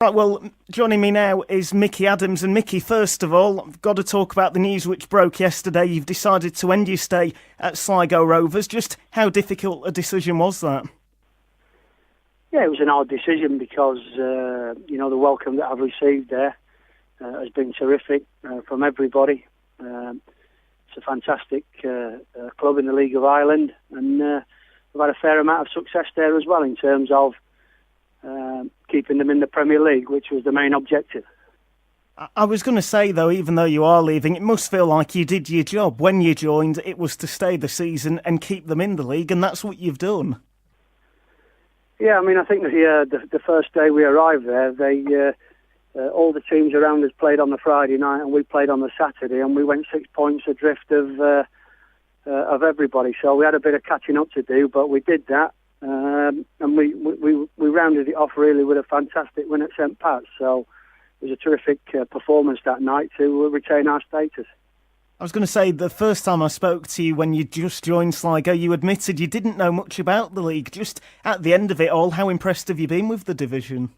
Right, well, joining me now is Mickey Adams. And Mickey, first of all, I've got to talk about the news which broke yesterday. You've decided to end your stay at Sligo Rovers. Just how difficult a decision was that? Yeah, it was an odd decision because, the welcome that I've received there has been terrific from everybody. It's a fantastic club in the League of Ireland, and we've had a fair amount of success there as well in terms of keeping them in the Premier League, which was the main objective. I was going to say, though, even though you are leaving, it must feel like you did your job. When you joined, it was to stay the season and keep them in the league, and that's what you've done. Yeah, I mean, I think the first day we arrived there, all the teams around us played on the Friday night, and we played on the Saturday, and we went 6 points adrift of everybody. So we had a bit of catching up to do, but we did that. And we rounded it off really with a fantastic win at St Pat's. So it was a terrific performance that night to retain our status. I was going to say, the first time I spoke to you when you just joined Sligo, you admitted you didn't know much about the league. Just at the end of it all, how impressed have you been with the division?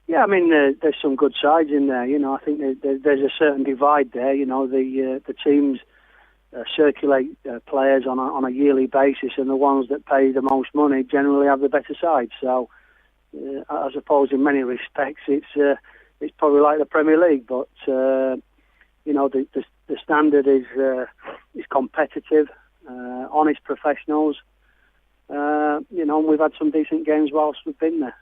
Yeah, I mean, there's some good sides in there. I think there's a certain divide there. The teams circulate players on a yearly basis, and the ones that pay the most money generally have the better side. So I suppose in many respects it's probably like the Premier League, but the standard is competitive, honest professionals, and we've had some decent games whilst we've been there.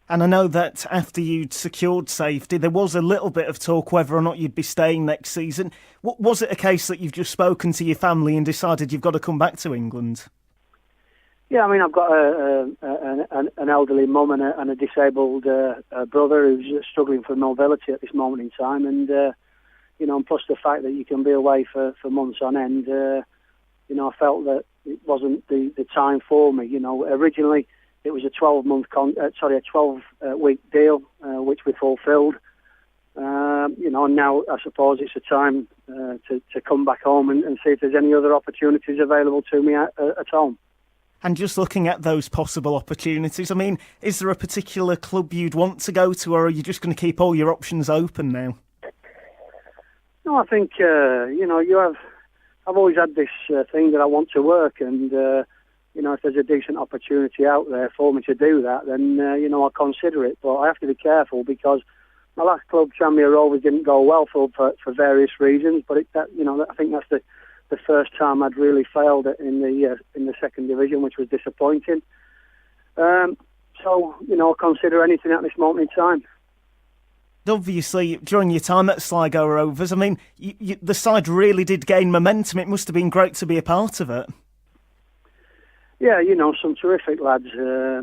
And I know that after you'd secured safety, there was a little bit of talk whether or not you'd be staying next season. Was it a case that you've just spoken to your family and decided you've got to come back to England? Yeah, I mean, I've got an elderly mum and a disabled brother who's struggling for mobility at this moment in time, and and plus the fact that you can be away for months on end, I felt that it wasn't the time for me. Originally it was a 12-week deal, which we fulfilled. And now I suppose it's a time to come back home and see if there's any other opportunities available to me at home. And just looking at those possible opportunities, I mean, is there a particular club you'd want to go to, or are you just going to keep all your options open now? No, I think, I've always had this thing that I want to work, and, if there's a decent opportunity out there for me to do that, then, I'll consider it. But I have to be careful because my last club, Sligo Rovers, didn't go well for various reasons, but I think that's the first time I'd really failed in the second division, which was disappointing. I'll consider anything at this moment in time. Obviously, during your time at Sligo Rovers, I mean, the side really did gain momentum. It must have been great to be a part of it. Yeah, some terrific lads. I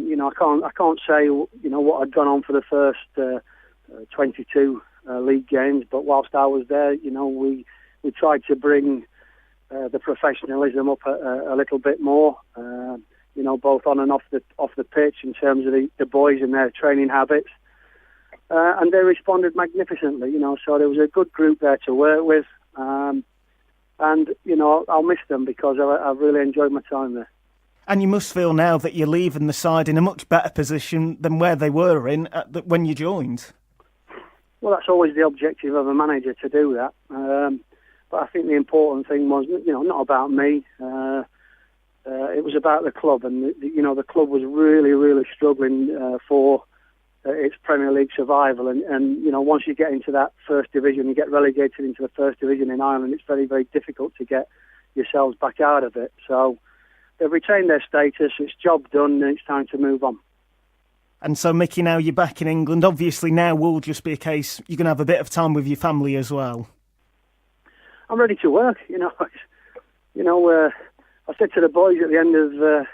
can't say what had gone on for the first 22 league games, but whilst I was there, we tried to bring the professionalism up a little bit more. Both on and off the pitch in terms of the boys and their training habits. And they responded magnificently, so there was a good group there to work with. And, I'll miss them because I've really enjoyed my time there. And you must feel now that you're leaving the side in a much better position than where they were in when you joined. Well, that's always the objective of a manager, to do that. But I think the important thing was, not about me. It was about the club, and the club was really, really struggling for its Premier League survival. And once you get into that first division, you get relegated into the first division in Ireland, it's very, very difficult to get yourselves back out of it. So they've retained their status, it's job done, and it's time to move on. And so, Mickey, now you're back in England. Obviously, now will just be a case you're going to have a bit of time with your family as well. I'm ready to work. I said to the boys at the end of the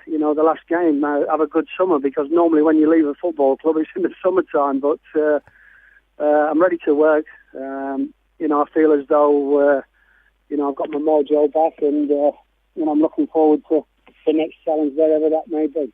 last game, have a good summer, because normally when you leave a football club, it's in the summertime. But I'm ready to work. I feel as though I've got my mojo back, and I'm looking forward to the next challenge, wherever that may be.